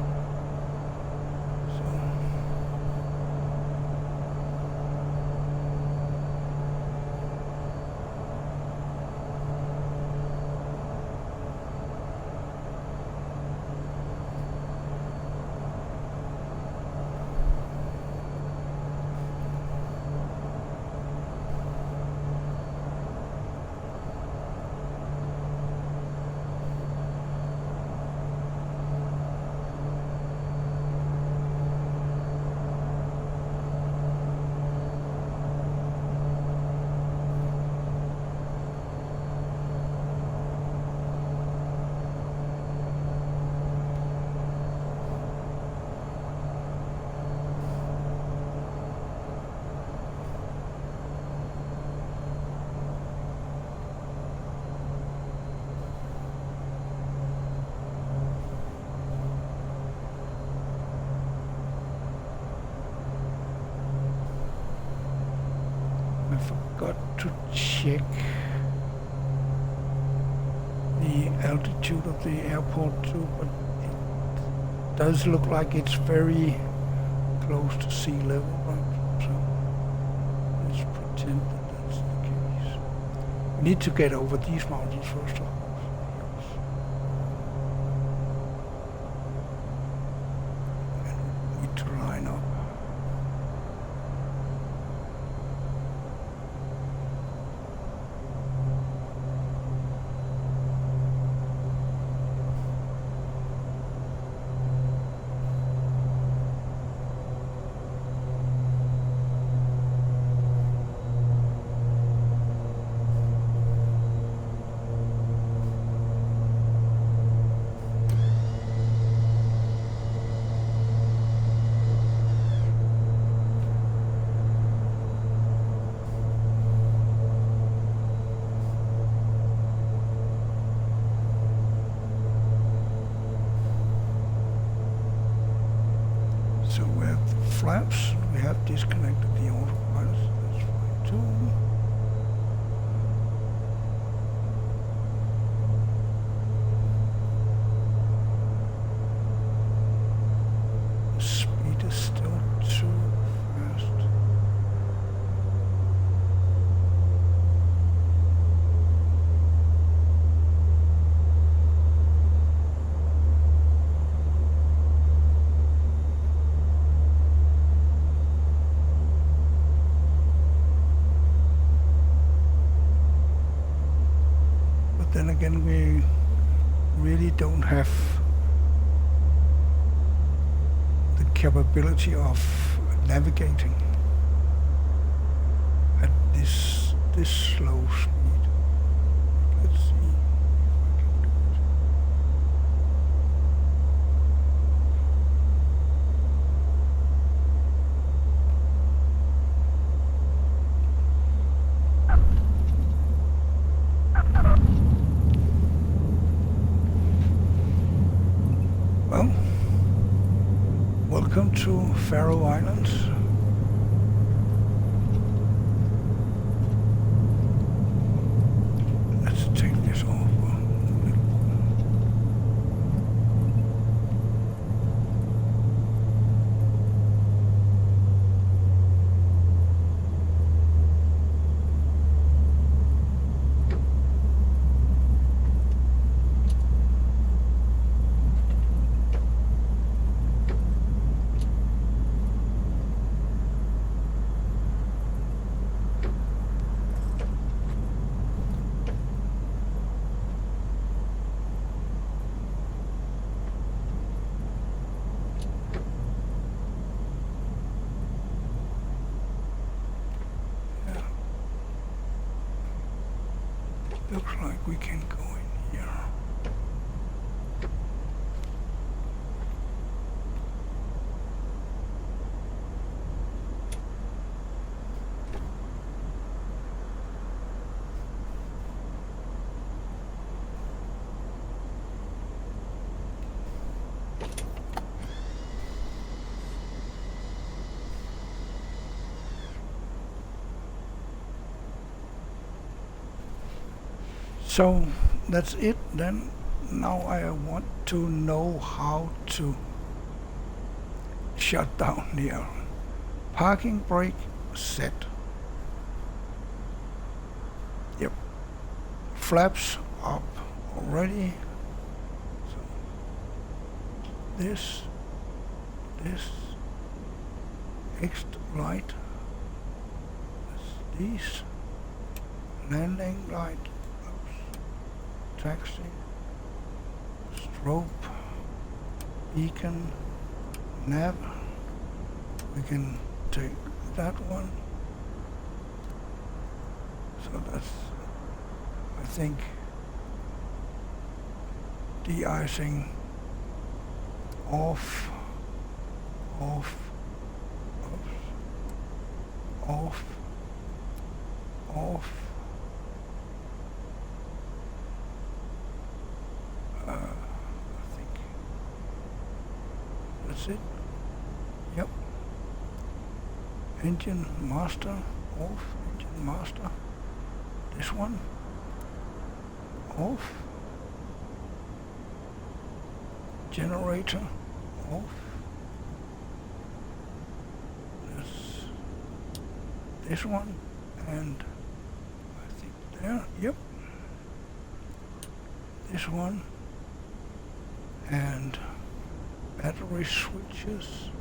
Got to check the altitude of the airport too, but it does look like it's very close to sea level, right? So let's pretend that that's the case. We need to get over these mountains first of all. And we need to line up. So we have the flaps, we have disconnected the autopilot, that's fine too. The speed is still too fast. Then again, we really don't have the capability of navigating at this slow speed. Let's see if I can do it. Well, welcome to Faroe Islands. Let's take this off. like we can go in here. So that's it then. Now I want to know how to shut down the airline. Parking brake set. Yep. Flaps up already. So this extra light. These landing light. Taxi, strobe, beacon, nav. We can take that one. So that's, I think, de-icing off, off, oops, off, off. I think that's it. Yep. Engine master off. Engine master. This one off. Generator off. This one, and I think there. Yep. This one. And battery switches,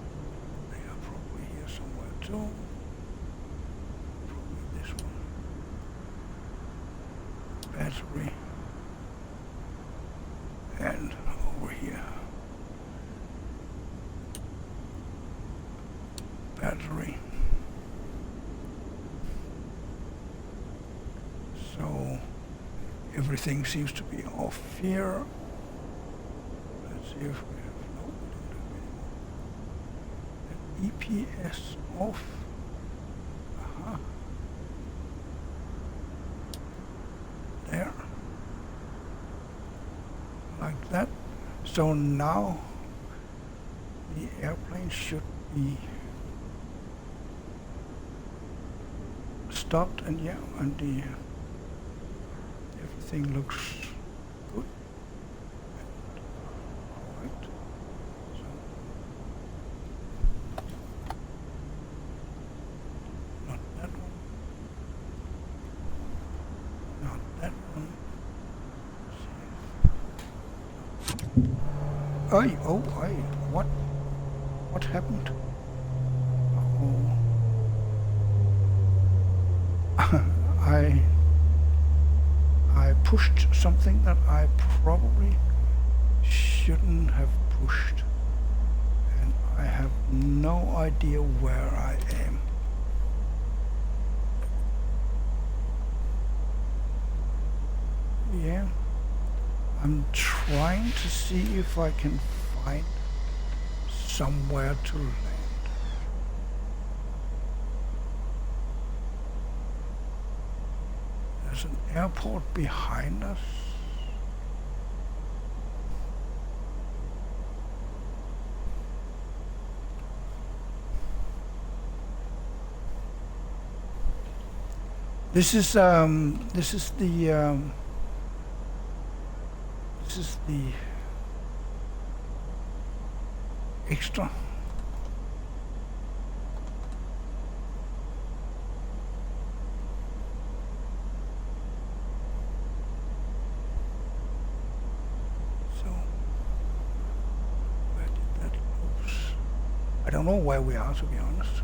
they are probably here somewhere too. Probably this one. Battery. And over here. Battery. So everything seems to be off here. If we have, no, we don't have any more. EPS off. There. Like that. So now the airplane should be stopped, and yeah, and the everything looks good. What happened? Oh. I pushed something that I probably shouldn't have pushed, and I have no idea where I am. Yeah. I'm trying to see if I can find somewhere to land. There's an airport behind us. This is the extra. So where did that go? I don't know where we are, to be honest.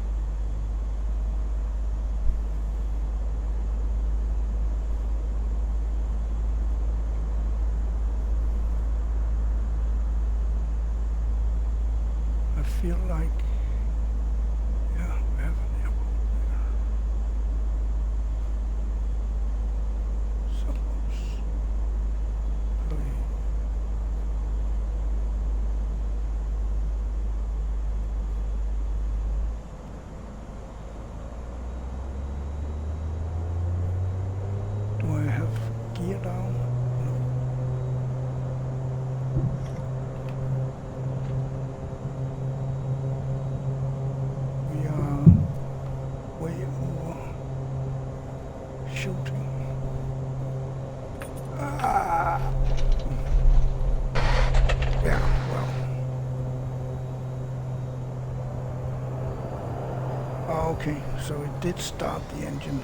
I feel like, yeah, we have an airport there. So, oops. Okay, so it did start the engine.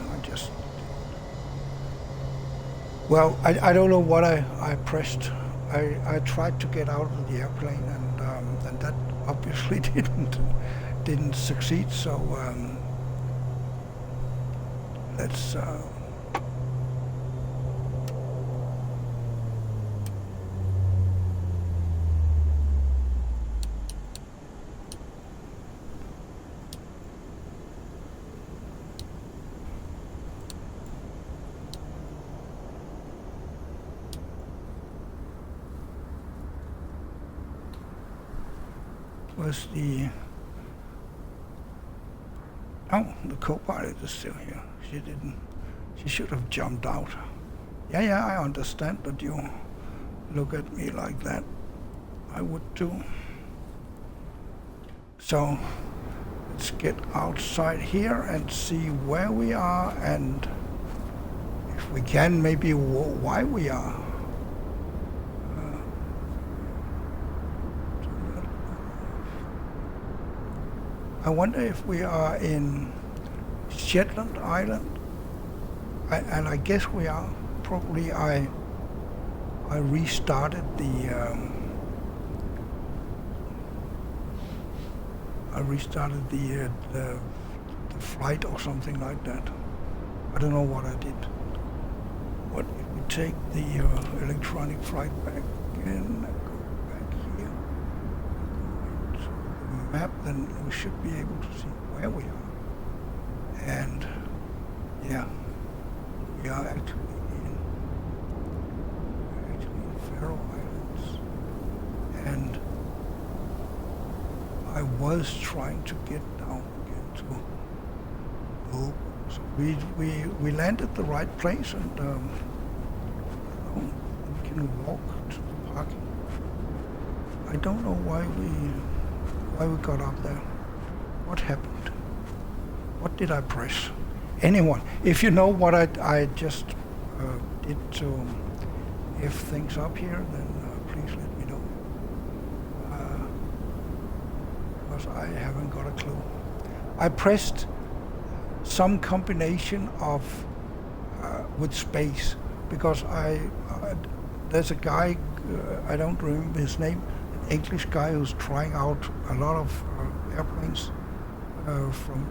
I don't know what I pressed. I tried to get out of the airplane, and that obviously didn't succeed. So let's. Was the Copilot is still here. She should have jumped out. Yeah, I understand, but you look at me like that, I would too. So let's get outside here and see where we are, and if we can, maybe why we are. I wonder if we are in Shetland Island, and I guess we are. Probably I restarted the flight or something like that. I don't know what I did. What if we take the electronic flight back again? Map, then we should be able to see where we are. And yeah, we are actually in Faroe Islands. And I was trying to get down again to Bob. So we landed the right place, and we can walk to the parking. I don't know why we got up there. What happened? What did I press? Anyone? If you know what I just did to F things up here, then please let me know. Because I haven't got a clue. I pressed some combination of with space, because there's a guy, I don't remember his name, English guy who's trying out a lot of airplanes from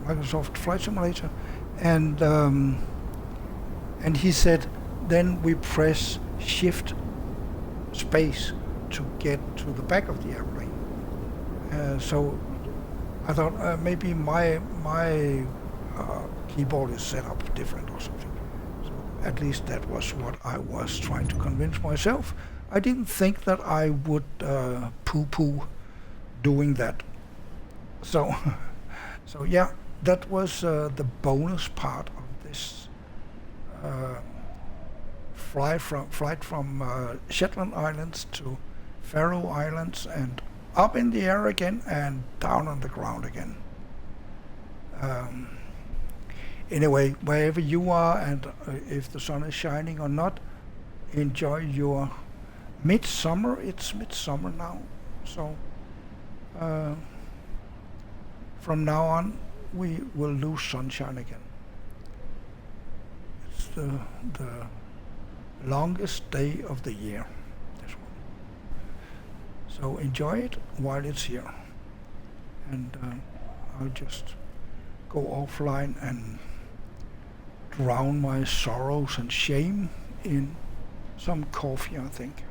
Microsoft Flight Simulator, and he said, then we press Shift space to get to the back of the airplane. So I thought maybe my keyboard is set up different or something. So at least that was what I was trying to convince myself. I didn't think that I would poo-poo doing that. So yeah, that was the bonus part of this flight from Shetland Islands to Faroe Islands, and up in the air again and down on the ground again. Anyway, wherever you are, and if the sun is shining or not, enjoy your midsummer. It's midsummer now, so from now on we will lose sunshine again. It's the longest day of the year, this one. So enjoy it while it's here, and I'll just go offline and drown my sorrows and shame in some coffee, I think.